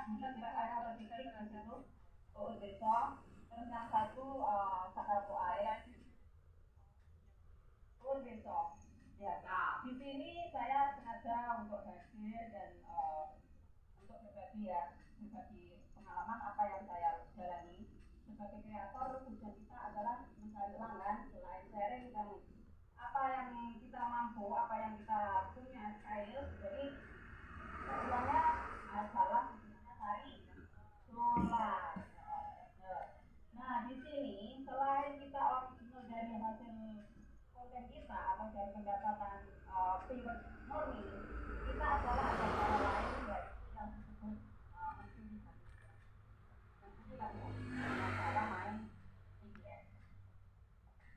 bisa kita ada titik di situ besok. Terus yang satu sakarpo air besok. Ya, nah, di sini saya sengaja untuk hadir dan untuk berbagi ya, berbagi pengalaman apa yang saya jalani sebagai kreator. Tujuan kita adalah mencari pelanggan selain sharing dan apa yang kita mampu, apa yang kita punya skill. Jadi tujuannya adalah cari dolar. Nah, di sini selain kita original dari hasil konten kita atau dari pendapatan pivot murni, kita adalah ada cara lain yaitu yang disebut cara main VPN.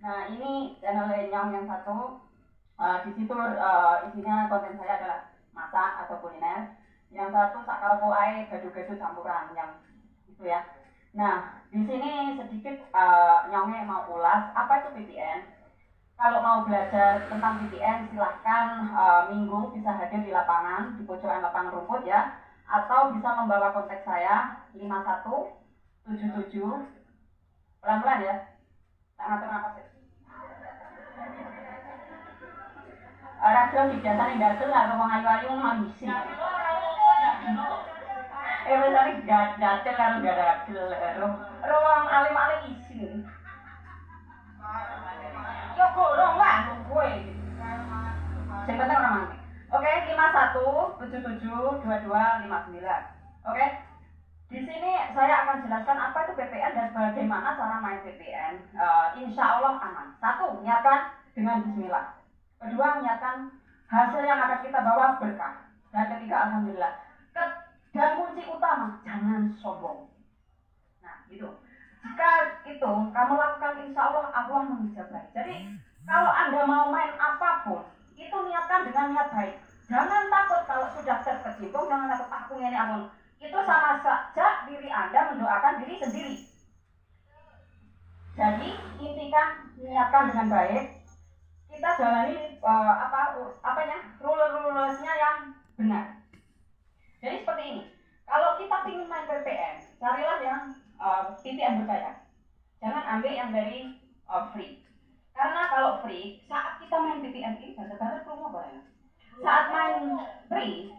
Nah, ini channel Lenyong yang satu. Di situ isinya konten saya adalah masak atau kuliner. Yang satu sakarpo ae gado-gado campuran yang itu ya. Nah, di sini sedikit Nyonge mau ulas apa itu VPN. Kalau mau belajar tentang VPN silahkan minggu bisa hadir di lapangan, di pojokan lapangan rumput ya, atau bisa membawa kontak saya 5177 pelan-pelan ya, tak ngatur apa sih. Radio biasanya dadel atau wong ayu-ayu ngisi. Misalnya gak dadel karo gak dadel, ruang alim-alim isi. Yo golong lah gue. Sing penting orang mangke. Oke, 51772259. Oke. Di sini saya akan jelaskan apa itu VPN dan bagaimana cara main VPN. Insya Allah aman. Satu, niatkan dengan Bismillah. Kedua, niatkan hasil yang akan kita bawa berkah. Dan ketiga, alhamdulillah. Dan kunci utama, jangan sombong. Nah, gitu. Jika itu kamu lakukan, insya Allah Allah mengijabahi. Jadi kalau Anda mau main apapun, itu niatkan dengan niat baik. Jangan takut kalau sudah terkecimpung, jangan takut aku ini amun. Itu sama saja diri Anda mendoakan diri sendiri. Jadi intikan niatkan dengan baik. Kita jalani rule-rulesnya yang benar. Jadi seperti ini. Kalau kita ingin main VPN, carilah yang VPN berbayar. Jangan ambil yang dari free. Karena kalau free, saat kita main VPN ini benar-benar promo banget. Saat main free,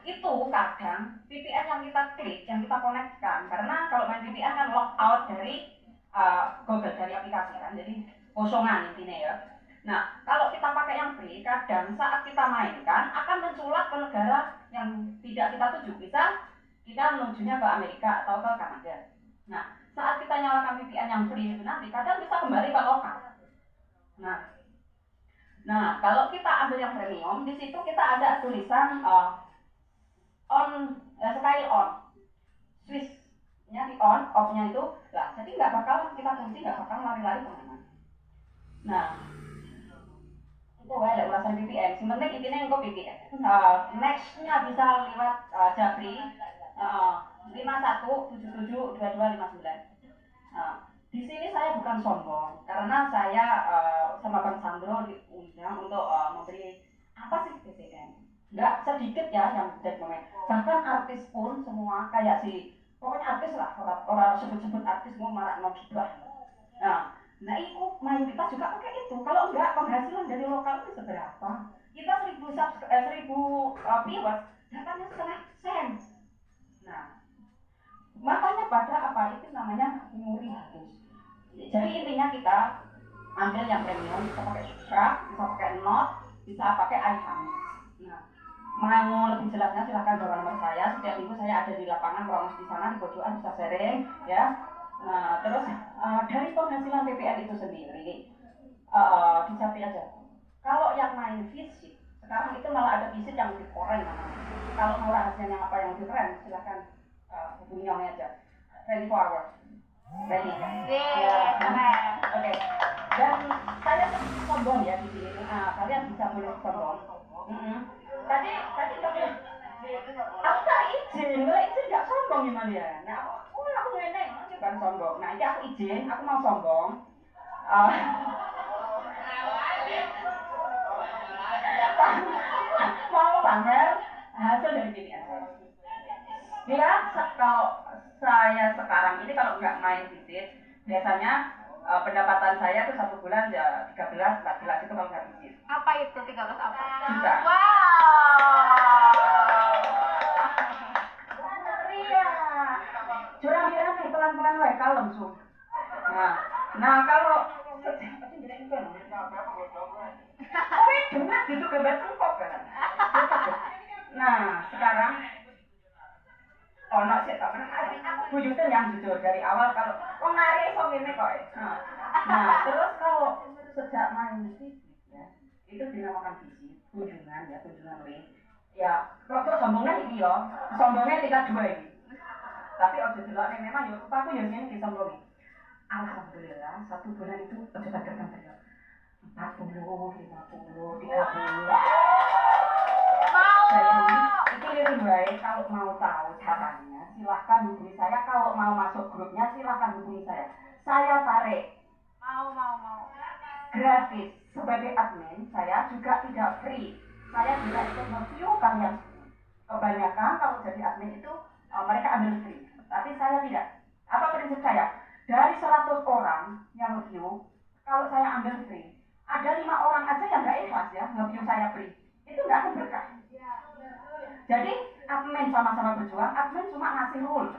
itu kadang VPN yang kita klik, yang kita konekkan, karena kalau main VPN kan logout dari Google, dari aplikasi kan, jadi kosongan intinya ya. Nah, kalau kita pakai yang free, kadang saat kita mainkan akan menculat ke negara yang tidak kita tuju. Bisa kita menujunya ke Amerika atau ke Kanada. Nah, saat kita nyalakan VPN yang free itu nanti kadang bisa kembali ke lokal. Nah, kalau kita ambil yang premium, di situ kita ada tulisan sekali on, switch-nya di on, off-nya itu, lah, jadi nggak bakal kita kunci, nggak bakal lari-lari kemana-mana. Nah, itu ada ulasan VPN. Sebenarnya intinya engkau VPN. Next-nya bisa lewat Japri 51772259. Di sini saya bukan sombong karena saya sama Bang Sandro diundang untuk memberi apa sih VPN. Nggak sedikit ya yang jadi momen. Bahkan artis pun semua kayak pokoknya artis lah, orang sebut-sebut artis mau marah mau gibah. Nah itu mayoritas juga pakai itu. Kalau enggak, penghasilan dari lokal itu seberapa? Kita 1000 viewers, dapatnya setengah sen. Nah, makanya pada apa itu namanya memori halus. Jadi intinya kita ambil yang premium, bisa pakai subscribe, bisa pakai note, bisa pakai iPhone. Nah, mau lebih jelasnya silahkan bawa nomor saya. Setiap minggu saya ada di lapangan promos di sana, di pojokan bisa sharing ya. Nah, terus dari penghasilan VPN itu sendiri dicapai aja. Kalau yang main visit, sekarang itu malah ada visit yang lebih keren namanya. Kalau mau rahasianya apa yang lebih keren, silahkan hubungi Nyong aja. 24 hours. Ready? Ya. Oke. Dan saya sombong ya di sini. Kalian bisa mulai sombong. Tadi aku tak izin, boleh izin nggak sombong gimana ya? Nah, aku ngene, bukan sombong. Nah, ini aku izin, aku mau sombong. Mau pamer hasil dari VPN. kalau saya sekarang ini kalau nggak main visit, biasanya pendapatan saya tuh 1 bulan ya 13, 14 itu kalau nggak visit. Apa itu 13 apa? Juta. Iya. Curang-curang nih pelan-pelan wae kalem su. Nah kalau benar gitu gambar sengkok kan. Nah sekarang ono sih tak pernah aku buyutnya yang jujur dari awal kalau nari iso ngene kok. Nah terus kalau sejak main musik ya itu dinamakan visi kunjungan ring ya rada sombongnya iki yo sombongnya tingkat 2 ini tapi ojo delok nek memang yo aku yo ngene disombongi alhamdulillah 1 bulan itu ojo bagian ya 40, 50, 30 jadi ini baik kalau mau tahu caranya silahkan hubungi saya kalau mau masuk grupnya silahkan hubungi saya tarik Mau gratis sebagai admin saya juga tidak free saya juga ikut review kalian kebanyakan kalau jadi admin itu mereka ambil free tapi saya tidak apa prinsip saya dari 100 orang yang review kalau saya ambil free ada 5 orang aja yang nggak ikhlas ya review saya free itu nggak akan berkah jadi admin sama-sama berjuang admin cuma ngasih rule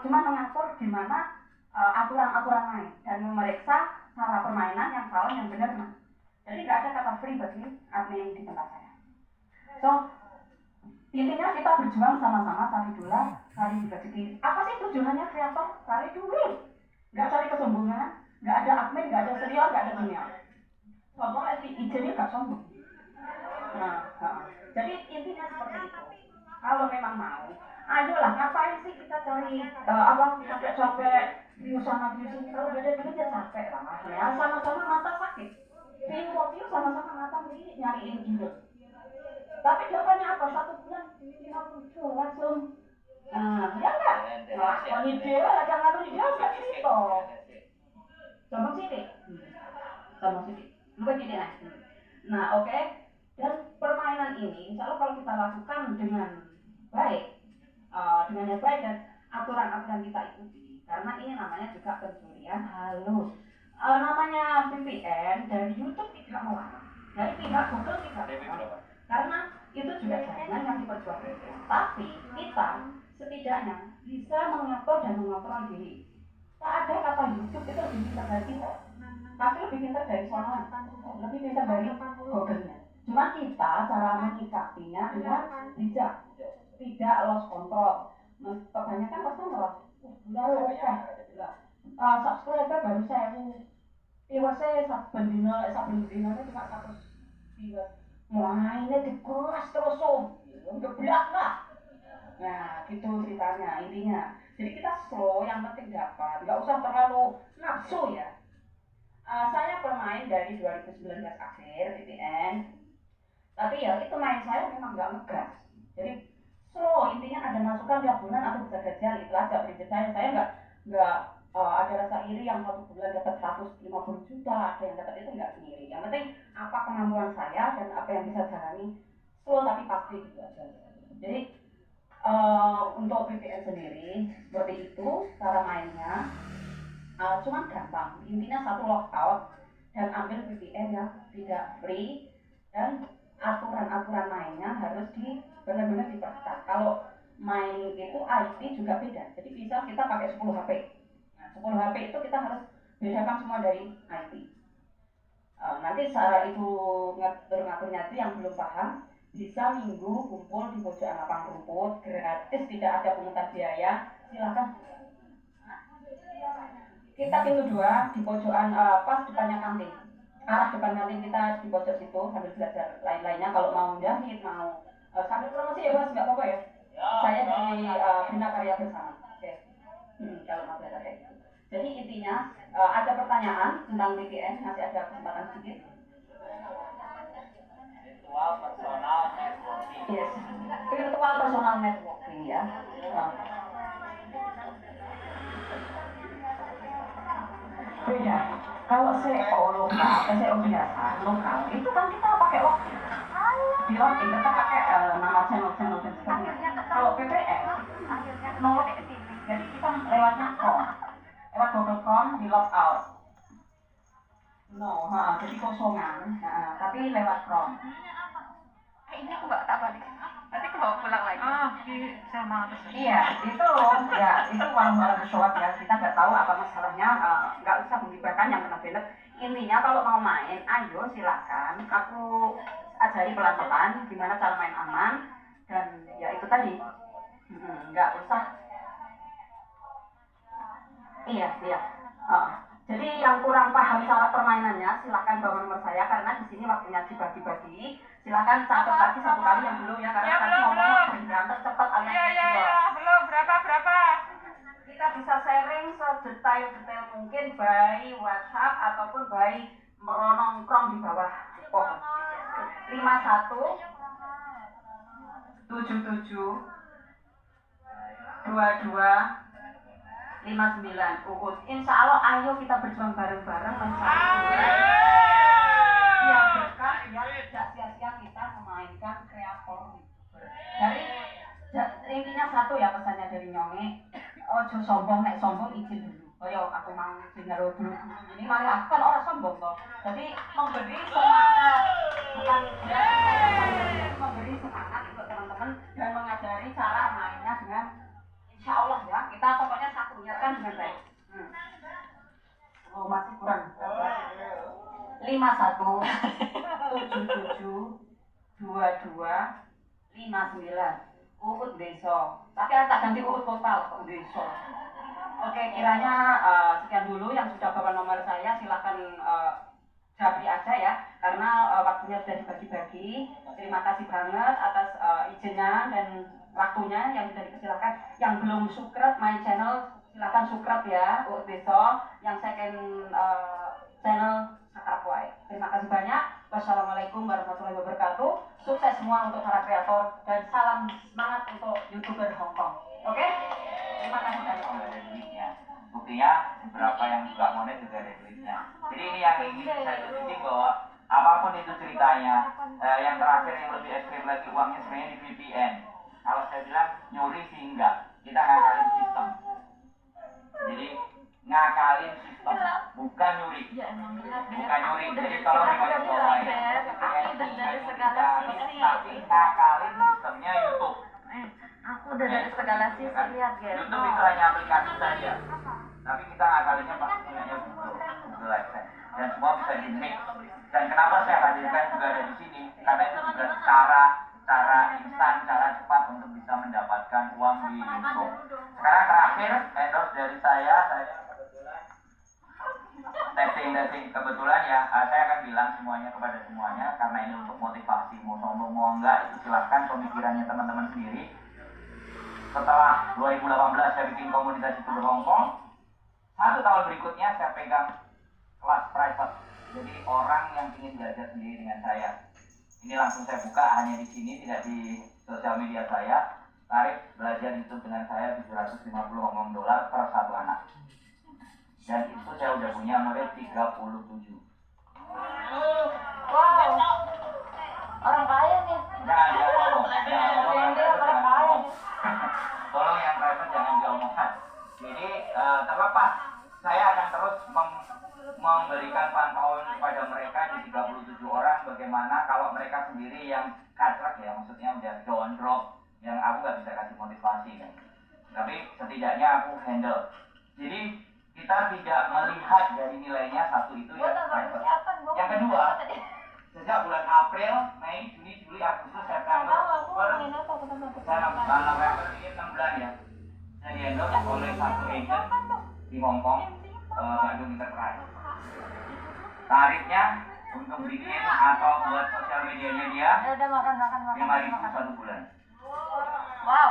cuma mengatur gimana aturan-aturan main dan memeriksa cara permainan yang salah yang benar mas. Jadi nggak ada kata free bagi admin di tempat saya. So intinya kita berjuang sama-sama cari dolar, cari rezeki. Apa sih tujuannya kreator? Cari duit. Nggak cari kesombongan, nggak ada admin, nggak ada serial, nggak ada dunia. Sombong izinnya nggak sombong. Jadi intinya seperti itu. Kalau memang mau, ayolah ngapain sih kita cari capek-capek view sana view sini kalau gak ada duit ya capek lah ya sama-sama mata sakit view sama-sama mata nyariin duit tapi jawabannya apa 1 bulan 50 langsung ya enggak ini dia lah jangan ngatur dia enggak cerita sama sini lupa jadi nah oke. Dan permainan ini insya Allah kalau kita lakukan dengan baik dan aturan-aturan kita ikuti karena ini namanya juga pencurian halus namanya VPN dari YouTube tidak melarang dari pihak Google tidak melarang karena itu juga jaringan yang diperjuangkan tapi kita setidaknya bisa mengatur dan mengontrol diri tak ada kata YouTube itu lebih pintar dari kita tapi lebih pintar dari sana lebih pintar dari Google-nya cuma kita cara menyikapinya dengan bijak tidak lost control kebanyakan customer lalu subscriber baru saya iwasnya saben dina cuma 100 viewers ini dikuras terus ngeblak lah nah gitu ceritanya intinya jadi kita slow yang penting dapat nggak usah terlalu nafsu ya saya bermain dari 2019 akhir VPN tapi ya itu main saya memang nggak ngegas jadi slow intinya ada masukan tiap bulan aku bisa gajian itu aja prinsip saya nggak ada rasa iri yang 1 bulan dapat 150 juta ada yang dapat itu nggak sendiri yang penting apa kemampuan saya dan apa yang bisa jalani slow tapi pasti gitu aja jadi untuk VPN sendiri seperti itu cara mainnya cuman gampang intinya satu logout dan ambil VPN yang tidak free dan aturan-aturan mainnya harus benar-benar diperketat. Kalau main itu IP juga beda. Jadi bisa kita pakai 10 HP. Nah, 10 HP itu kita harus bedakan semua dari IP. Nanti cara itu ngatur-ngaturnya itu yang belum paham bisa minggu kumpul di pojok lapang rumput gratis tidak ada pungutan biaya. Silakan. Kita pintu 2 di pojokan pas depannya kantin. Arah depan kantin kita di pojok situ sambil belajar lain-lainnya kalau mau jahit mau sambil promosi ya mas nggak apa-apa ya saya di Bina Karya Bersama oke kalau mau belajar kayak gitu jadi intinya ada pertanyaan tentang VPN masih ada kesempatan sedikit virtual personal networking yes virtual personal networking ya beda kalau SEO lokal, SEO biasa lokal itu kan kita pakai login di login kita pakai nama channel dan sebagainya kalau VPN gmail.com di log out. No, jadi kosongan, tapi lewat Chrome. Ini aku nggak tak balik. Nanti aku bawa pulang lagi. Sama Iya, itu walau sholat ya. Kita nggak tahu apa masalahnya, nggak usah menggibahkan yang kena benet. Intinya kalau mau main, ayo silakan. Aku ajari pelan-pelan gimana cara main aman dan ya itu tadi. Nggak usah. Iya. Jadi yang kurang paham cara permainannya silahkan bawa nomor saya karena di sini waktunya dibagi-bagi. Silahkan catat lagi satu kali yang belum ya karena tadi ngomongnya cepat alias belum berapa. Kita bisa sharing sedetail-detail mungkin by WhatsApp ataupun by meronongkrong di bawah pohon. 51 77 22 59 Uut. Insya Allah ayo kita berjuang bareng-bareng mencari biar berkah, biar tidak sia-sia kita memainkan kreator. Dari intinya satu ya pesannya dari Nyonge, ojo sombong, nek sombong izin dulu. Oh yo aku mau izin dulu. Ini malah kan orang sombong toh. Jadi memberi semangat, bukan memberi semangat untuk teman-teman dan mengajari cara mainnya dengan Insya Allah ya, kita pokoknya satu niatkan dengan baik. Oh masih kurang. 51 77 22 59 Uut Deso. Tapi tak ganti Uut total kok Deso. Oke, kiranya sekian dulu yang sudah bawa nomor saya silahkan japri aja ya karena waktunya sudah dibagi-bagi. Terima kasih banget atas izinnya dan waktunya yang sudah dipersilakan. Yang belum subscribe my channel silahkan subscribe ya Uut Deso. Yang second channel Sakar Kuai. Terima kasih banyak. Wassalamualaikum warahmatullahi wabarakatuh. Sukses semua untuk para kreator dan salam semangat untuk YouTuber Hongkong. Oke? Terima kasih banyak. Buktinya beberapa yang juga monet juga ada duitnya. Jadi ini yang ingin saya tunjukin bahwa apapun itu ceritanya, yang terakhir yang lebih ekstrim lagi uangnya sebenarnya di VPN. Kalau saya bilang nyuri sih enggak, kita ngakalin sistem. Jadi ngakalin sistem, bukan nyuri. Bukan nyuri. Jadi kalau digaris bawahi, tapi ngakalin sistemnya YouTube. Aku udah dari segala sisi lihat guys. YouTube itu hanya aplikasi saja. Tapi kita ngakalinnya pasti punya Google AdSense dan semua bisa di mix. Dan kenapa saya hadirkan juga ada di sini? Karena itu juga cara instan, cara cepat untuk bisa mendapatkan uang di YouTube. Sekarang terakhir endorse dari saya kebetulan testing kebetulan ya. Saya akan bilang semuanya kepada semuanya karena ini untuk motivasi, mau sombong mau enggak itu silahkan pemikirannya teman-teman sendiri. Setelah 2018 saya bikin komunitas YouTuber Hongkong, 1 tahun berikutnya saya pegang kelas private. Jadi orang yang ingin belajar sendiri dengan saya, ini langsung saya buka hanya di sini, tidak di sosial media saya. Tarif belajar YouTube dengan saya $750 Hongkong per 1 anak. Dan itu saya udah punya murid 37. Wow. Orang kaya nih. Jangan tolong yang private jangan diomongkan. Jadi terlepas saya akan terus memberikan pantauan kepada mereka di 37 orang bagaimana kalau mereka sendiri yang katrek ya, maksudnya udah down drop yang aku nggak bisa kasih motivasi kan. Tapi setidaknya aku handle. Jadi kita tidak melihat dari nilainya satu itu ya private. Yang kedua, sejak bulan April, Mei, Juni, Juli, Agustus, September, Oktober, November ini 6 bulan ya. Saya di-endorse oleh satu agent di Hongkong, Bandung Enterprise. Tarifnya untuk bikin atau buat sosial medianya dia Udah makan. 5.000 satu bulan. Wow.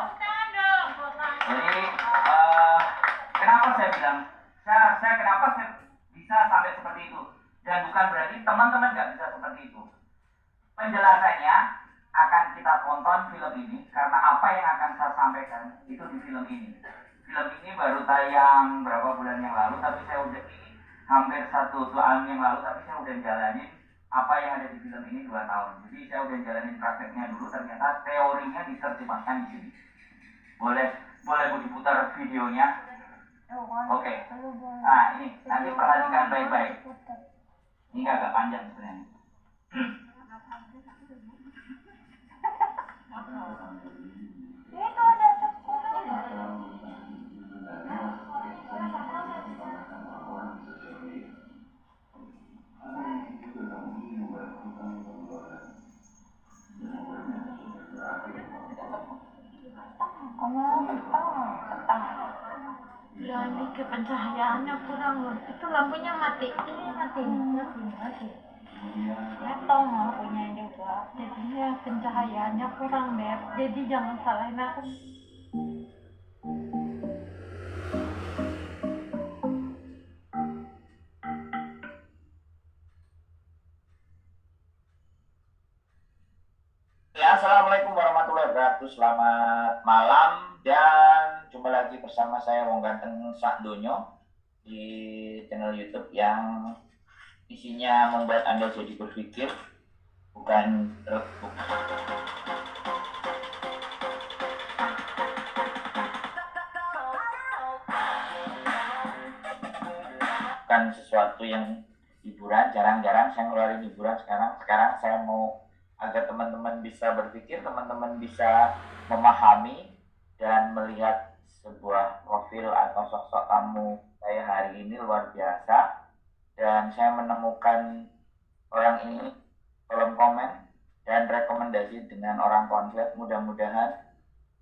Jadi kenapa saya bilang saya kenapa saya bisa sampai seperti itu dan bukan berarti teman-teman nggak bisa seperti itu. Penjelasannya akan kita tonton film ini karena apa yang akan saya sampaikan itu di film ini. Film ini baru tayang berapa bulan yang lalu, tapi saya udah hampir 1 tahun yang lalu, tapi saya udah jalanin apa yang ada di film ini 2 tahun. Jadi saya udah jalanin prakteknya dulu, ternyata teorinya diterjemahkan di sini. Boleh Bu diputar videonya. Oke. Nah, ini nanti perhatikan baik-baik. Ini agak panjang sebenarnya. Itu ada sekolah. Tentang ya ini ke pencahayaannya kurang loh. Itu lampunya mati. Ini mati. Metong lampunya juga. Jadinya pencahayaannya kurang Beb. Jadi jangan salahin aku. Ya, assalamualaikum warahmatullahi wabarakatuh. Selamat malam dan jumpa lagi bersama saya Wong Ganteng Sak Donyo di channel YouTube yang isinya membuat Anda jadi berpikir, bukan bukan sesuatu yang hiburan. Jarang-jarang saya ngeluarin hiburan sekarang saya mau agar teman-teman bisa berpikir, teman-teman bisa memahami dan melihat sebuah profil atau sosok tamu saya hari ini luar biasa. Dan saya menemukan orang ini kolom komen dan rekomendasi dengan orang konslet. Mudah-mudahan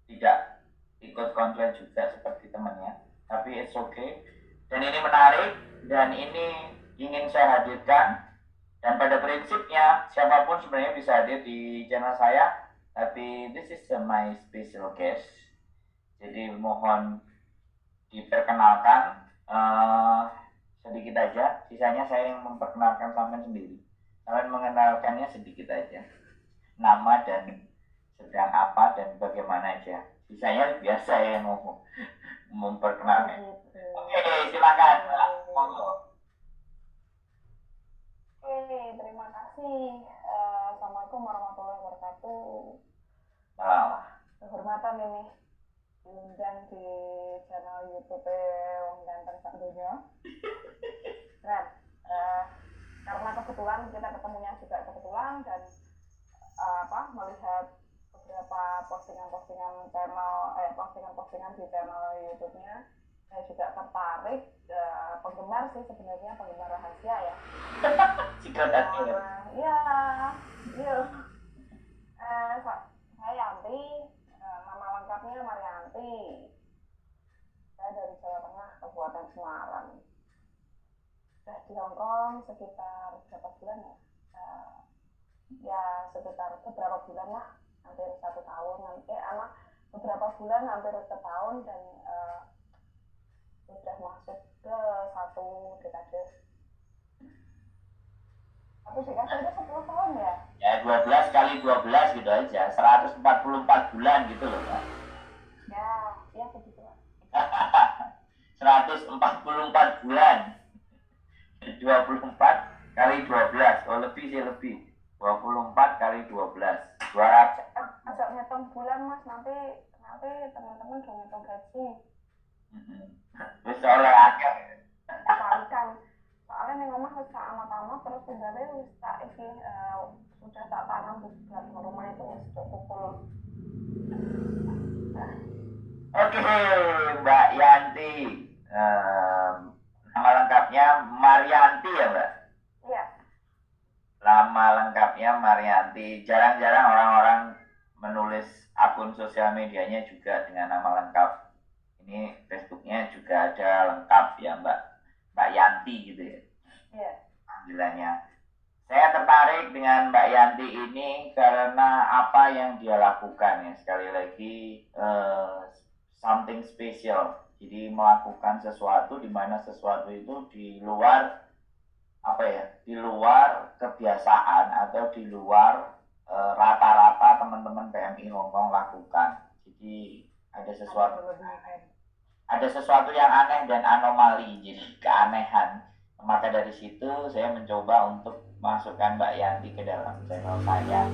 tidak ikut konslet juga seperti temannya, tapi it's okay. Dan ini menarik dan ini ingin saya hadirkan. Dan pada prinsipnya siapapun sebenarnya bisa hadir di channel saya, tapi this is my special guest. Jadi mohon diperkenalkan sedikit aja. Sisanya saya yang memperkenalkan sampean sendiri. Sampean mengenalkannya sedikit aja. Nama dan sedang apa dan bagaimana aja. Sisanya biar saya yang ngomong memperkenalkan. Oke, silakan. Monggo. Oke, terima kasih. Assalamualaikum warahmatullahi wabarakatuh. Kehormatan ini diundang di channel YouTube Wong Ganteng Sak Donyo. Keren. Karena kebetulan kita ketemunya juga kebetulan dan melihat beberapa postingan-postingan postingan-postingan di channel YouTube-nya, saya juga tertarik. Penggemar sih sebenarnya, penggemar rahasia ya. Secret admirer. Iya. Saya Yanti, nama lengkapnya Marianti. Saya dari Jawa Tengah, Kabupaten Semarang. Sudah di Hongkong sekitar berapa bulan ya? Ya sekitar beberapa bulan lah, hampir 1 tahun. Beberapa bulan hampir setahun dan sudah masuk ke 1 dekade. 1 dekade itu 10 tahun ya? Ya 12 kali 12 gitu aja, 144 bulan gitu loh Pak. Ya begitu. 144 bulan. 24 kali 12, lebih sih lebih. 24 kali 12, 200. Agak ngitung bulan Mas, nanti teman-teman udah ngitung gaji. Wis oleh akeh. Kalikan. Soalnya ning omah wis tak amat-amat terus tinggalnya wis tak sudah tak tanam di belakang rumah itu wis cukup. Oke, Mbak Yanti. Nama lengkapnya Marianti ya, Mbak? Iya. Nama lengkapnya Marianti. Jarang-jarang orang-orang menulis akun sosial medianya juga dengan nama lengkap. Ini Facebooknya juga ada lengkap ya, Mbak Yanti gitu ya. Iya. Panggilannya. Saya tertarik dengan Mbak Yanti ini karena apa yang dia lakukan ya. Sekali lagi something special. Jadi melakukan sesuatu di mana sesuatu itu di luar di luar kebiasaan atau di luar rata-rata teman-teman PMI Hongkong lakukan. Jadi ada sesuatu yang aneh dan anomali, jadi keanehan. Maka dari situ saya mencoba untuk masukkan Mbak Yanti ke dalam channel saya.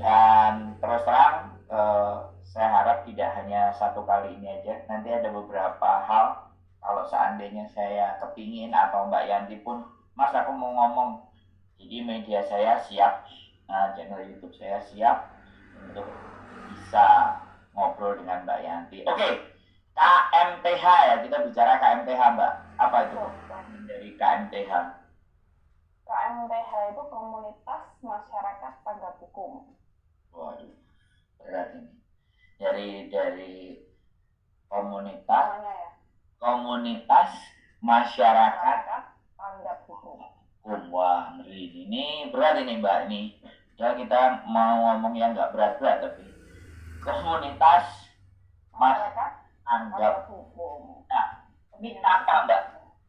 Dan terus terang saya harap tidak hanya 1 kali ini aja, nanti ada beberapa hal kalau seandainya saya kepingin atau Mbak Yanti pun, Mas aku mau ngomong, jadi media saya siap, channel YouTube saya siap untuk bisa ngobrol dengan Mbak Yanti. Oke, KMTH ya, kita bicara KMTH Mbak. Apa itu dari KMTH? KMTH itu Komunitas Masyarakat Tanggap Hukum. Waduh, berat ini. Dari komunitas Namanya ya. Komunitas Masyarakat Tanggap Hukum. Wah, ngeri. Ini berat ini Mbak ini. Ya kita mau ngomong yang nggak berat-berat tapi Komunitas Masyarakat Tanggap Hukum. Nah, ini apa Mbak?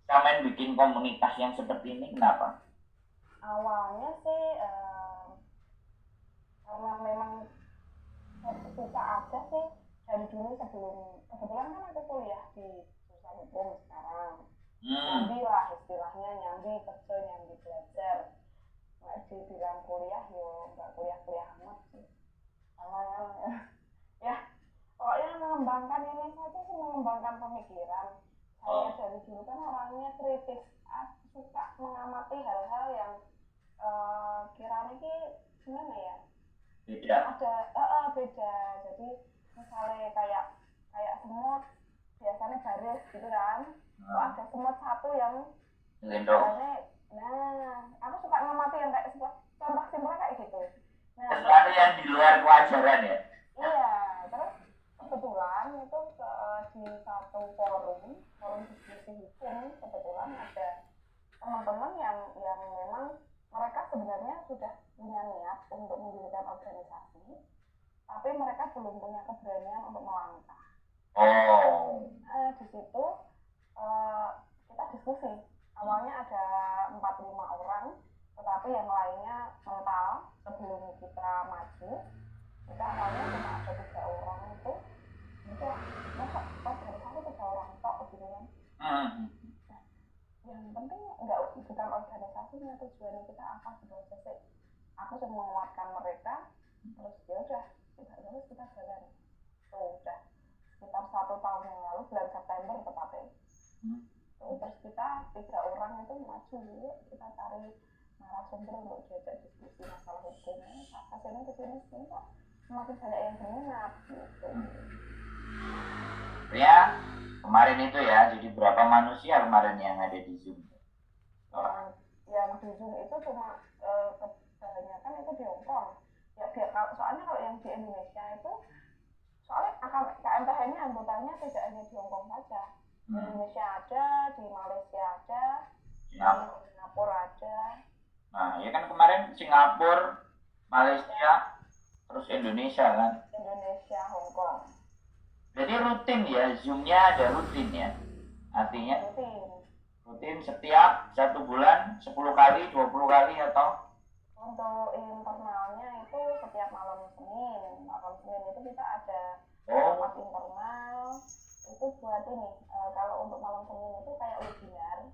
Kalian bikin komunitas yang seperti ini kenapa? Awalnya sih karena memang suka aja sih dari dulu sebelum kebetulan kan aku kuliah di jurusan hukum sekarang. Nyambi lah istilahnya, nyambi kerja, nyambi belajar. Nggak dibilang kuliah, yo nggak kuliah-kuliah amat sih. Karena ya pokoknya mengembangkan ini saja sih, mengembangkan pemikiran. Saya dari dulu kan orangnya kritis, suka mengamati hal-hal yang kiranya ini gimana ya? Beda. Ada beda. Jadi misalnya kayak semut biasanya baris gitu kan. Kok ada semut satu yang misalnya, aku suka ngamati yang kayak contoh simpelnya kayak gitu. Nah, sesuatu yang di luar kewajaran ya. Iya, terus kebetulan itu di satu forum diskusi hukum, kebetulan ada teman-teman yang memang mereka sebenarnya sudah punya niat untuk mendirikan organisasi, tapi mereka belum punya keberanian untuk melangkah. Di situ kita diskusi. Awalnya ada 4-5 orang, tetapi yang lainnya mental sebelum kita maju. Kita awalnya cuma ada 3 orang itu, masa organisasi 3 orang tok gitu kan. Yang penting bukan organisasinya, tujuannya kita apa gitu aja sih. Aku cuma menguatkan mereka, terus ya udah kita jalan. Udah sekitar 1 tahun yang lalu, bulan September tepatnya. Terus kita 3 orang itu maju, kita cari narasumber untuk diajak diskusi masalah hukum. Kesini kok semakin banyak yang berminat gitu. Ya, kemarin itu ya, jadi berapa manusia kemarin yang ada di Zoom? Yang di Zoom itu cuma kebanyakan itu di Hong Kong. Ya, soalnya kalau yang di Indonesia itu, soalnya KMTH ini anggotanya tidak hanya di Hong Kong saja. Di Indonesia ada, di Malaysia ada, di Singapura ada. Nah, ya kan kemarin Singapura, Malaysia, terus Indonesia kan? Indonesia, Hong Kong. Jadi rutin ya, Zoom-nya ada rutin ya? Artinya rutin setiap 1 bulan 10 kali, 20 kali atau? Untuk internalnya itu setiap malam Senin. Malam Senin itu kita ada rapat internal. Itu buat ini, kalau untuk malam Senin itu kayak webinar.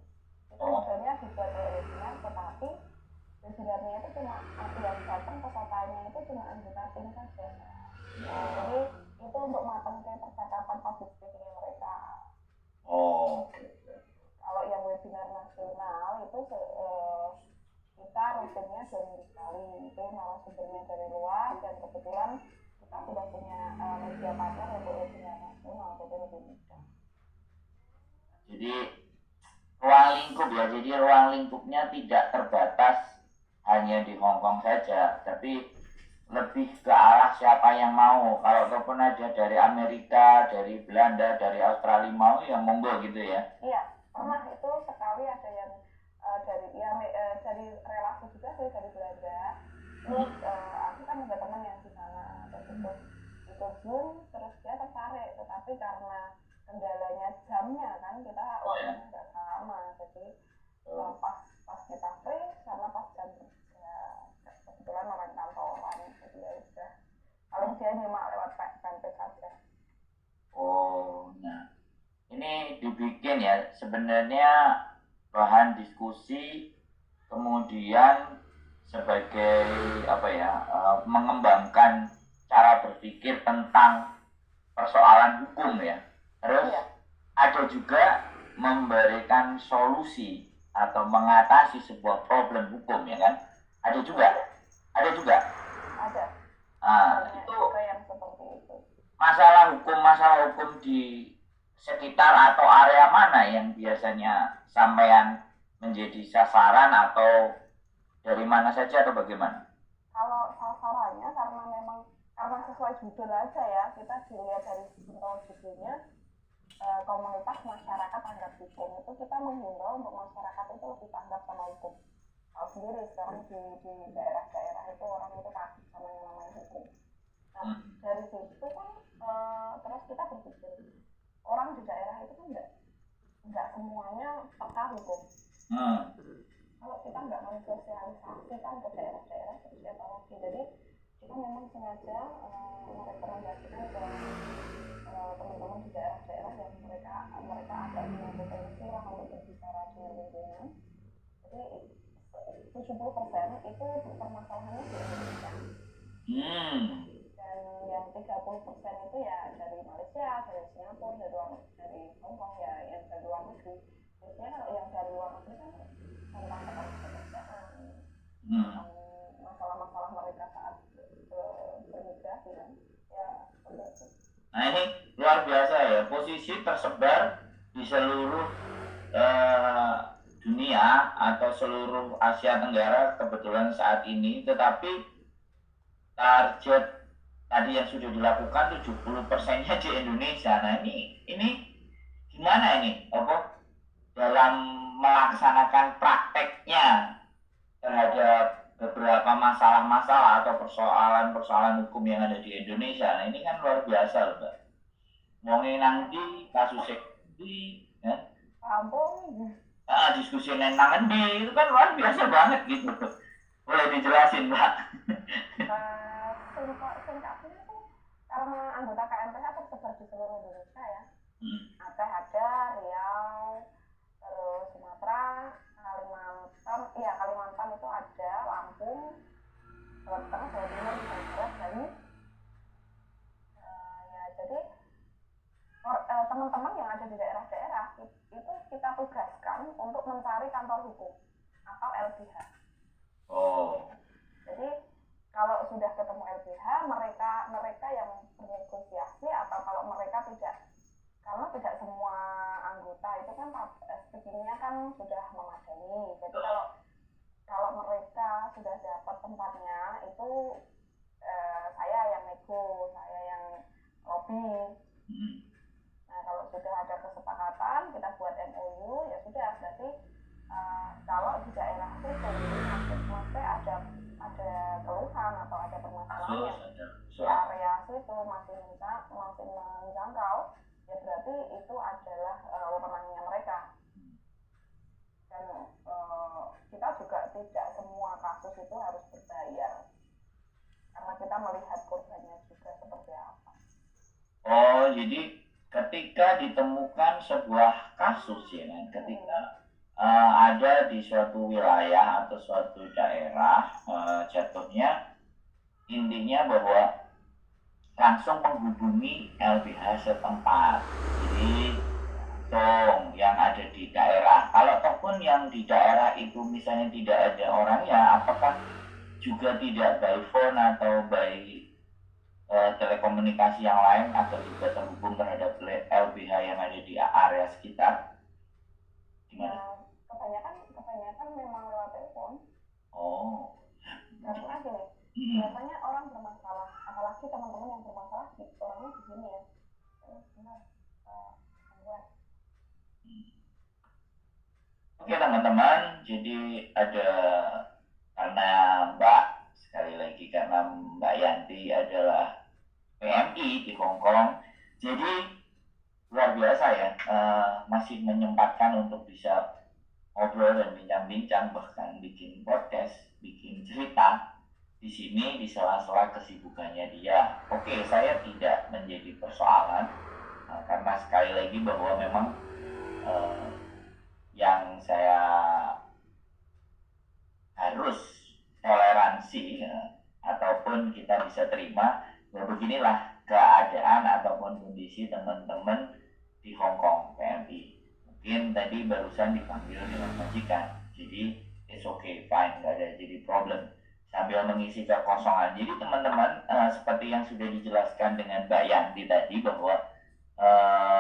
Itu modelnya dibuat kayak webinar, tetapi webinarnya itu cuma yang datang pesertanya itu cuma anggota tim saja. Jadi itu untuk matangkan percakapan public speaking mereka. Kalau yang webinar nasional itu kita rutinnya 2 minggu sekali. Itu narasumbernya dari luar, dan kebetulan kita sudah punya media partner untuk webinar nasional, jadi lebih mudah. Jadi ruang lingkup ya, jadi ruang lingkupnya tidak terbatas hanya di Hong Kong saja, tapi lebih ke arah siapa yang mau. Kalau ataupun ada dari Amerika, dari Belanda, dari Australia mau, ya monggo gitu ya. Iya, pernah itu sekali ada yang dari relasi juga sih, dari Belanda. Terus aku kan ada teman yang di sana, terus itu Zoom, terus dia tertarik, tetapi karena kendalanya jamnya kan, kita waktunya nggak sama, jadi pas kita free karena pas jam kerja, kebetulan orang kantoran, jadi ya udah paling dia nyimak lewat fanpage saja. Nah ini dibikin ya, sebenarnya bahan diskusi, kemudian sebagai mengembangkan cara berpikir tentang persoalan hukum ya. Terus ada juga memberikan solusi atau mengatasi sebuah problem hukum, ya kan? Ada juga. Ada. Nah, Banyak itu juga yang seperti itu. masalah hukum di sekitar atau area mana yang biasanya sampean menjadi sasaran, atau dari mana saja, atau bagaimana? Kalau sasarannya karena sesuai judul aja ya, kita dilihat dari judulnya, komunitas masyarakat tanggap hukum, itu kita menghimbau untuk masyarakat itu lebih tanggap sama hukum. Tahu sendiri sekarang di daerah-daerah itu orang itu takut sama yang namanya hukum. Nah, dari situ kan terus kita berpikir, orang di daerah itu kan nggak semuanya peka hukum. Kalau kita nggak mensosialisasikan ke daerah-daerah seperti apa lagi, jadi kita memang sengaja merekomendasikan ke teman-teman di daerah-daerah yang mereka agak punya potensi lah untuk berbicara dengan lingkungan. Jadi 70% itu permasalahannya di Indonesia. Dan yang 30% itu ya dari Malaysia, dari Singapura, dari Hong Kong, ya yang dari luar negeri. Biasanya kalau yang dari luar negeri kan tentang pekerjaan, masalah-masalah mereka saat bermigrasi kan, ya seperti itu. Nah, ini luar biasa ya, posisi tersebar di seluruh dunia atau seluruh Asia Tenggara kebetulan saat ini, tetapi target tadi yang sudah dilakukan 70%-nya di Indonesia. Nah, ini gimana ini dalam melaksanakan prakteknya terhadap beberapa masalah-masalah atau persoalan-persoalan hukum yang ada di Indonesia. Nah, ini kan luar biasa loh, Mbak. Ngomongin nanti kasusnya di ya. Diskusi tentang di itu kan luar biasa banget gitu. Boleh dijelasin, Mbak? Singkatnya tuh karena anggota KMPH tersebar di seluruh Indonesia ya. Aceh ada, Riau, terus Sumatera, Kalimantan itu ada, Lampung, Jawa Tengah, Jawa Timur, Jawa Barat, Bali. Ya jadi teman-teman yang ada di daerah-daerah itu kita tugaskan untuk mencari kantor hukum atau LBH. Jadi kalau sudah ketemu LBH, mereka yang bernegosiasi, atau kalau mereka karena tidak semua anggota itu kan speakingnya kan sudah memadai. Jadi kalau mereka sudah dapat tempatnya itu saya yang nego, saya yang lobby. Nah, kalau sudah ada kesepakatan, kita buat MOU, ya sudah, berarti kalau di daerah itu maksudnya ada keluhan atau ada permasalahan di area situ masih menjangkau, ya berarti itu adalah wewenangnya mereka. Dan kita juga tidak semua kasus itu harus berbayar, karena kita melihat korbannya juga seperti apa. Jadi ketika ditemukan sebuah kasus ya kan, ketika ada di suatu wilayah atau suatu daerah, jatuhnya intinya bahwa langsung menghubungi LBH setempat. Jadi yang ada di daerah, kalau ataupun yang di daerah itu misalnya tidak ada orangnya, apakah juga tidak by phone atau by telekomunikasi yang lain agar juga terhubung terhadap LBH yang ada di area sekitar? Gimana? Kebanyakan memang lewat telepon. Karena gini, biasanya orang bermasalah, apalagi teman-teman yang bermasalah, orangnya di sini ya. Oke teman-teman, jadi karena Mbak Yanti adalah PMI di Hong Kong, jadi luar biasa ya, masih menyempatkan untuk bisa ngobrol dan bincang-bincang, bahkan bikin podcast, bikin cerita di sini di sela-sela kesibukannya dia. Oke, saya tidak menjadi persoalan, karena sekali lagi bahwa memang yang saya harus toleransi ataupun kita bisa terima, ya beginilah keadaan ataupun kondisi teman-teman di Hong Kong PMI. mungkin tadi barusan dipanggil dengan majikan, jadi it's okay, fine, nggak ada jadi problem, sambil mengisi kekosongan. Jadi teman-teman, seperti yang sudah dijelaskan dengan Mbak Yanti tadi bahwa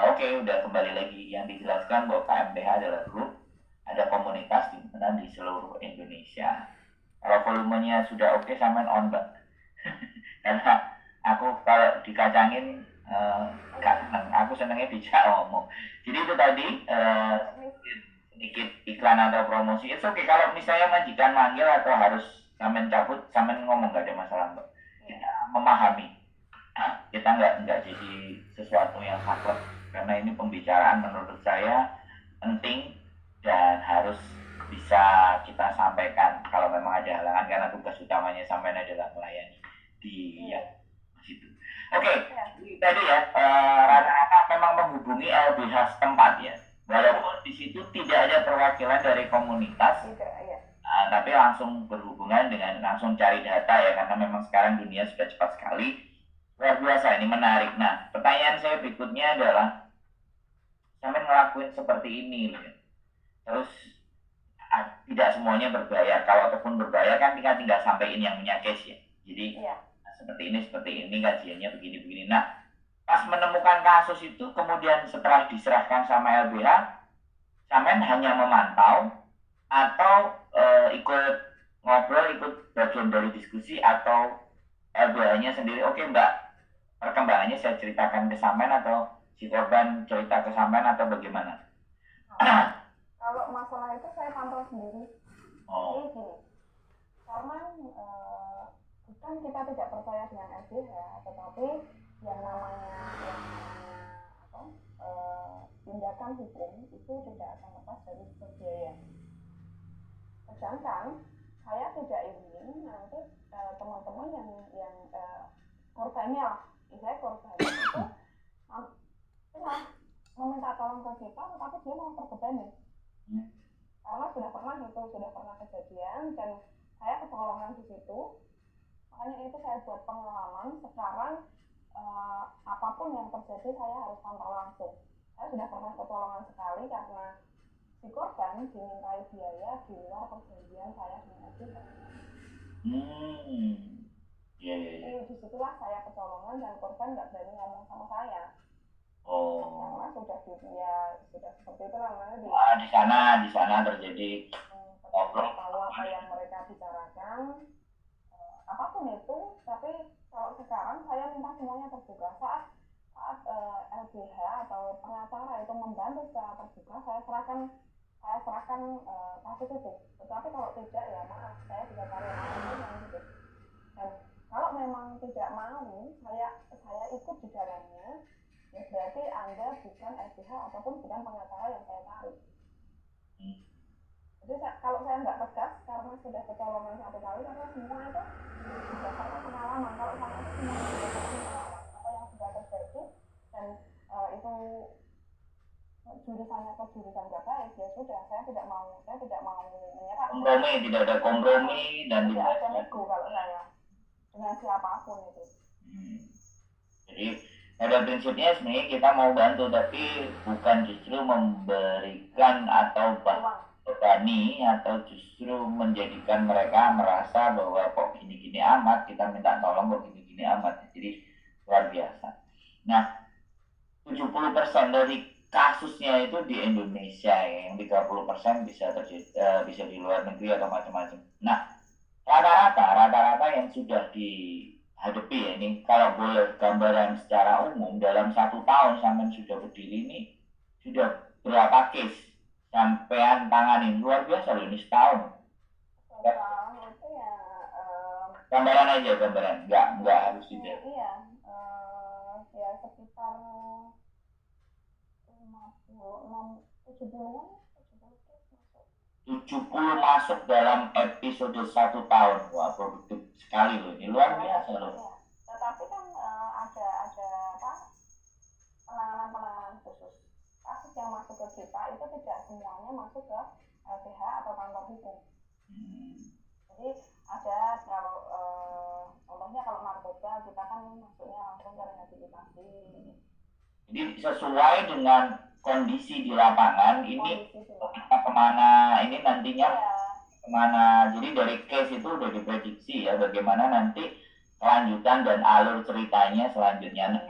oke, udah kembali lagi yang dijelaskan bahwa KMBH adalah grup, ada komunitas di mana di seluruh Indonesia. Kalau volumenya sudah oke, sampean on, Mbak. Karena aku kalau dikacangin aku senangnya dijak ngomong. Jadi itu tadi sedikit iklan atau promosi. Itu oke kalau misalnya majikan manggil atau harus sampean cabut, sampean ngomong, gak ada masalah, Mbak. Kita memahami. Kita nggak jadi sesuatu yang saklek, karena ini pembicaraan menurut saya penting dan harus bisa kita sampaikan kalau memang ada halangan, karena tugas utamanya sampean adalah melayani di situ. Oke, tadi ya rata-rata memang menghubungi LBH setempat ya, walaupun di situ tidak ada perwakilan dari komunitas, tapi langsung berhubungan dengan, langsung cari data ya, karena memang sekarang dunia sudah cepat sekali. Luar biasa, ini menarik. Nah, pertanyaan saya berikutnya adalah, sampai ngelakuin seperti ini, terus tidak semuanya berbayar. Kalau ataupun berbayar kan tinggal sampaikan yang punya case ya. Jadi seperti ini kajiannya begini-begini. Nah, pas menemukan kasus itu, kemudian setelah diserahkan sama LBH, sampean hanya memantau atau ikut ngobrol, ikut bagian dari diskusi, atau LBH-nya sendiri, oke Mbak, perkembangannya saya ceritakan ke sampean, atau si korban cerita ke sampean, atau bagaimana? Kalau masalah itu saya pantau sendiri. Jadi gini, karena bukan kita tidak percaya dengan LBH, tetapi yang namanya tindakan hukum itu tidak akan lepas dari biaya. Sedangkan saya tidak ingin nanti teman-teman yang korbannya, saya korbannya itu meminta tolong ke kita, tetapi dia mau terbebani. Karena sudah pernah kejadian dan saya kecolongan di situ. Makanya itu saya buat pengalaman. Sekarang apapun yang terjadi saya harus pantau langsung. Saya sudah pernah kecolongan sekali karena si korban dimintai biaya di luar perjanjian saya dengan kita. Disitulah saya kecolongan dan korban nggak berani ngomong sama saya. Karena sudah seperti itu namanya di sana terjadi tahu apa yang mereka bicarakan, apapun itu. Tapi kalau sekarang saya minta semuanya terbuka. Saat LBH atau pengacara itu membantu secara terbuka, saya serahkan kasus itu. Tetapi kalau tidak, ya maaf, saya juga cari yang gitu. Dan kalau memang tidak mau saya ikut di dalamnya, ya berarti Anda bukan LBH ataupun bukan pengacara yang saya cari. Jadi kalau saya nggak tegas karena sudah kecolongan satu kali, karena semua itu berdasarkan pengalaman. Kalau saya itu semua berdasarkan pengalaman apa yang sudah terjadi, dan itu jurusannya ke jurusan nggak baik, ya sudah, saya tidak mau menyerah. Tidak ada kompromi dan tidak ada nego kalau saya dengan siapapun itu. Jadi pada prinsipnya sebenarnya kita mau bantu, tapi bukan justru memberikan atau berani, atau justru menjadikan mereka merasa bahwa kok gini-gini amat, kita minta tolong kok gini-gini amat. Jadi luar biasa. Nah, 70% dari kasusnya itu di Indonesia ya, yang 30% bisa di luar negeri atau macam-macam. Nah, rata-rata yang sudah dihadapi ya, ini kalau boleh gambaran secara umum, dalam 1 tahun sampai sudah berdiri ini, sudah berapa case sampean tanganin? Luar biasa loh, ini setahun. Itu ya gambaran aja, nggak harus tidak. Iya, ya sekitar 70 masuk dalam episode 1 tahun. Wah, produktif sekali loh, ini luar biasa loh. Tetapi kan ada penanganan khusus. Kasus yang masuk ke kita itu tidak semuanya masuk ke LBH atau kantor hukum. Jadi ada, kalau contohnya kalau narkoba kita kan masuknya langsung ke rehabilitasi. Jadi sesuai dengan kondisi di lapangan ini kondisi di lapangan. kita kemana ini nantinya Iya. kemana. Jadi dari case itu udah diprediksi ya bagaimana nanti kelanjutan dan alur ceritanya selanjutnya.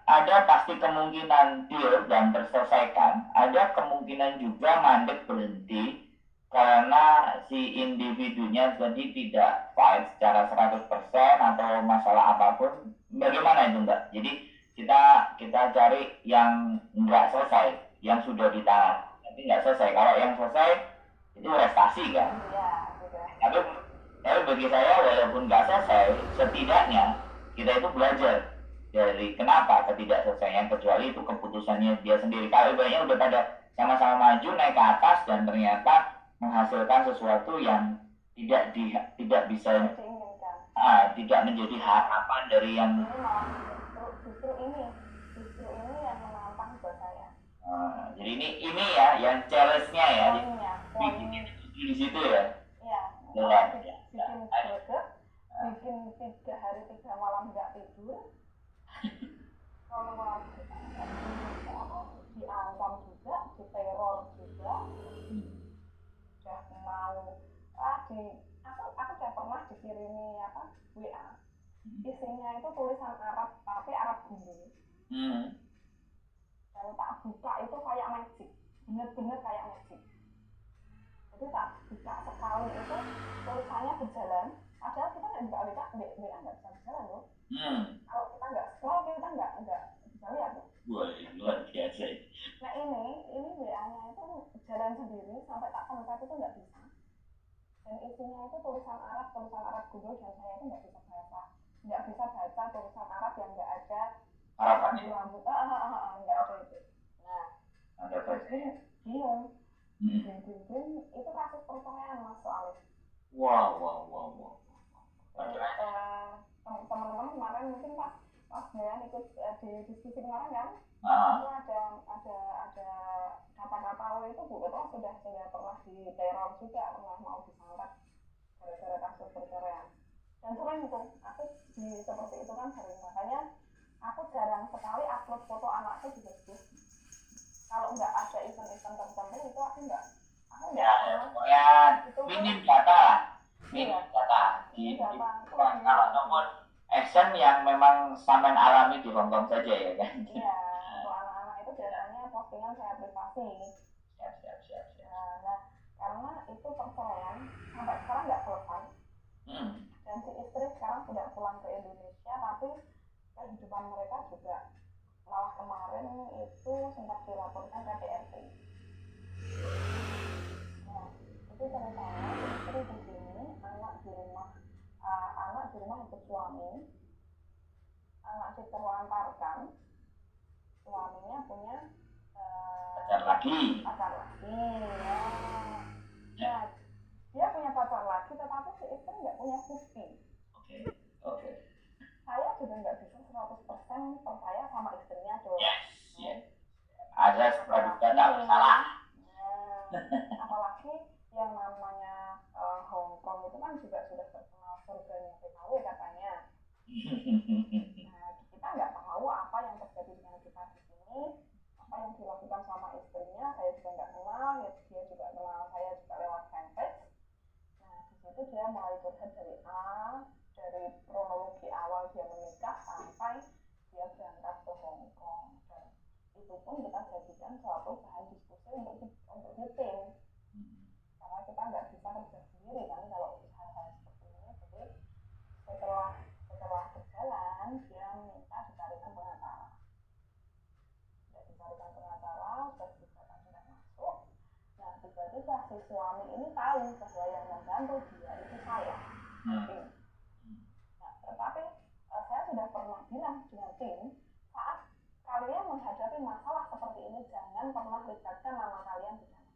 Ada pasti kemungkinan deal dan terselesaikan, ada kemungkinan juga mandek berhenti karena si individunya jadi tidak fight secara 100% atau masalah apapun. Bagaimana itu Mbak? Jadi kita cari yang nggak selesai, yang sudah ditahan. Tapi nggak selesai. Kalau yang selesai itu prestasi kan. Iya, sudah. Tapi bagi saya walaupun nggak selesai, setidaknya kita itu belajar dari kenapa ketidakselesaian, kecuali itu keputusannya dia sendiri. Kalau ibaratnya udah pada sama-sama maju naik ke atas dan ternyata menghasilkan sesuatu yang tidak bisa Diinginkan. tidak menjadi harapan dari yang Ini malah justru ini yang menantang buat saya. jadi ini ya yang challenge-nya ya Poinnya. di situ ya. Iya. Jelas. Bikin greget, bikin 3 hari 3 malam nggak tidur. Kalau diancam juga, diteror juga. Udah mau aku udah pernah dikirimi WA. Isinya itu tulisan Arab, tapi Arab gundul. Dan tak buka itu kayak magic, bener-bener kayak magic. Jadi tak buka sekali itu tulisannya berjalan, padahal kita nggak bisa WA nggak bisa berjalan loh. Kalau kita nggak scroll kita nggak bisa lihat loh. Wah, luar biasa. Nah ini WA-nya itu jalan sendiri sampai tak pencet itu nggak bisa. Dan isinya itu tulisan Arab gundul dan saya itu nggak bisa baca tulisan Arab yang nggak ada lampu, nggak ada itu. Nah, bingung. Itu kasus perceraian Mas soalnya. Wow. Teman-teman kemarin mungkin pas Dayan ikut di diskusi kemarin kan, itu ada kata-kata itu Bu Ketua sudah pernah diteror juga, pernah mau disangkat gara-gara kasus perceraian. Dan sering tuh, aku seperti itu kan sering, makanya aku jarang sekali upload foto anakku di Facebook. Kalau nggak ada event-event tertentu itu aku nggak minim data di kalau nomor action yang memang sampean alami di Hongkong saja ya kan. Iya, untuk anak-anak itu biasanya postingan saya privasi. Siap. Nah, karena itu perceraian sampai sekarang nggak selesai. Dan si istri sekarang sudah pulang ke Indonesia, tapi kehidupan mereka juga malah kemarin itu sempat dilaporkan ke PRT. Nah, itu ceritanya istri di sini, anak di rumah ikut suami, anak diterlantarkan, suaminya punya pacar lagi. Ya. Nah, dia punya pacar lagi, tetapi si istri nggak punya bukti. Oke. Saya juga nggak bisa 100% percaya sama istrinya dong. Yes. Ada praduga tak bersalah. Apalagi yang namanya Hong Kong itu kan juga sudah terkenal surganya PKW katanya. Nah, kita nggak tahu apa yang terjadi dengan kita di sini, apa yang dilakukan sama istrinya, saya juga nggak kenal, dia juga kenal saya juga lewat fanpage. Nah, di situ dia mulai curhat dari kronologi awal dia menikah sampai dia berangkat ke Hong Kong. Dan itu pun kita jadikan suatu bahan diskusi untuk di tim. Karena kita nggak bisa kerja sendiri kan kalau hal-hal seperti ini. Jadi setelah berjalan dia minta dicarikan pengacara. Sertifikat sudah masuk. Nah, tiba-tiba si suami ini tahu bahwa yang membantu dia itu saya. Nah, tetapi saya sudah pernah bilang dengan tim, saat kalian menghadapi masalah seperti ini, jangan pernah libatkan nama kalian di sana.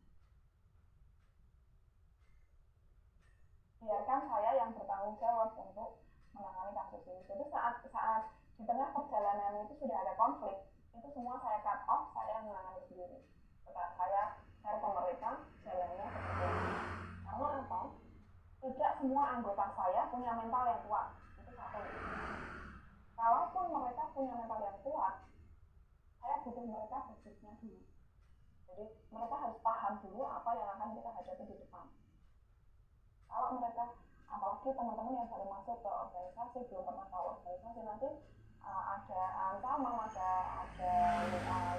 Biarkan saya yang bertanggung jawab untuk menangani kasus ini. Jadi saat di tengah perjalanan itu sudah ada konflik, itu semua saya cut off, saya menangani sendiri. Setelah saya share ke mereka jalannya seperti ini. Karena apa? Tidak semua anggota saya punya mental yang kuat. Itu satu. Kalaupun mereka punya mental yang kuat, saya butuh mereka basicnya dulu. Jadi mereka harus paham dulu apa yang akan kita hadapi di depan. Kalau mereka, apalagi teman-teman yang baru masuk ke organisasi, belum pernah tahu organisasi, nanti ada ancaman, ada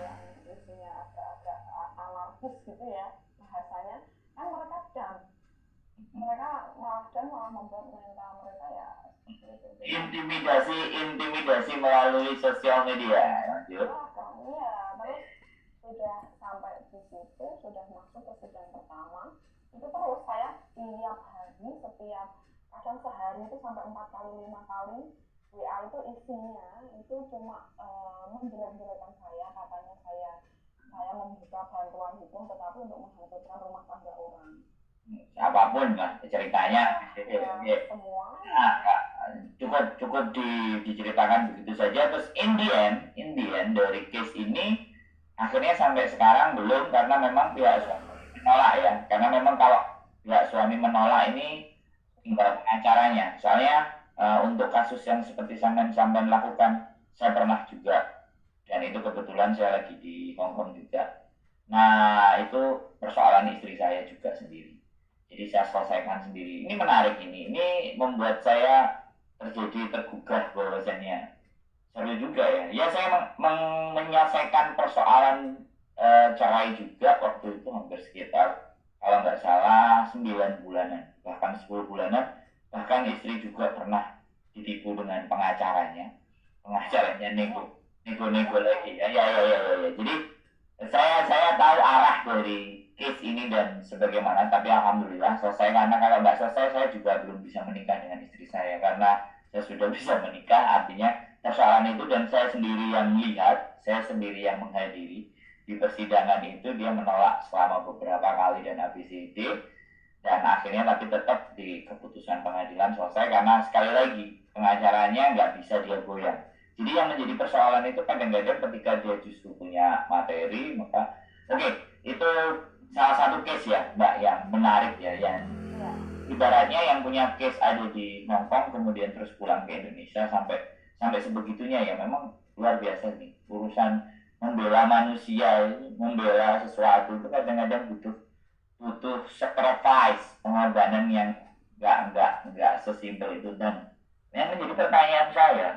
yang isinya agak anarkis gitu ya bahasanya, kan mereka malah membuat mental mereka ya intimidasi melalui sosial media. Lanjut. Iya, terus sudah sampai di situ, sudah masuk ke sidang pertama, itu terus saya kadang sehari itu sampai 4 kali 5 kali WA itu isinya itu cuma menjelek-jelekan saya, katanya saya membuka bantuan hukum tetapi untuk menghancurkan rumah tangga orang. Apapun lah ceritanya. Semua. Cukup diceritakan begitu saja. Terus in the end dari case ini akhirnya sampai sekarang belum, karena memang pihak suami menolak ya. Karena memang kalau pihak suami menolak ini tinggal pengacaranya. Soalnya untuk kasus yang seperti sampean lakukan, saya pernah juga, dan itu kebetulan saya lagi di Hong Kong juga. Nah itu persoalan istri saya juga sendiri. Jadi saya selesaikan sendiri. Ini menarik ini membuat saya tergugah bahwasannya seru juga ya. Ya saya menyelesaikan persoalan cerai juga waktu itu hampir sekitar, kalau nggak salah 9 bulanan, bahkan 10 bulanan. Bahkan istri juga pernah ditipu dengan pengacaranya nego lagi ya. Jadi saya tahu arah dari case ini dan sebagaimana, tapi alhamdulillah selesai, karena kalau nggak selesai saya juga belum bisa menikah dengan istri saya, karena saya sudah bisa menikah, artinya persoalan itu, dan saya sendiri yang melihat, saya sendiri yang menghadiri di persidangan itu, dia menolak selama beberapa kali dan ABCD, dan akhirnya tapi tetap di keputusan pengadilan selesai, karena sekali lagi pengacaranya nggak bisa dia goyang. Jadi yang menjadi persoalan itu kadang-kadang ketika dia justru punya materi, maka itu salah satu case ya Mbak yang menarik ya, yang ibaratnya yang punya case ada di Hong Kong kemudian terus pulang ke Indonesia sampai sebegitunya ya. Memang luar biasa nih urusan membela manusia, membela sesuatu itu kadang-kadang butuh sacrifice, pengorbanan yang nggak sesimpel itu. Dan yang menjadi pertanyaan saya,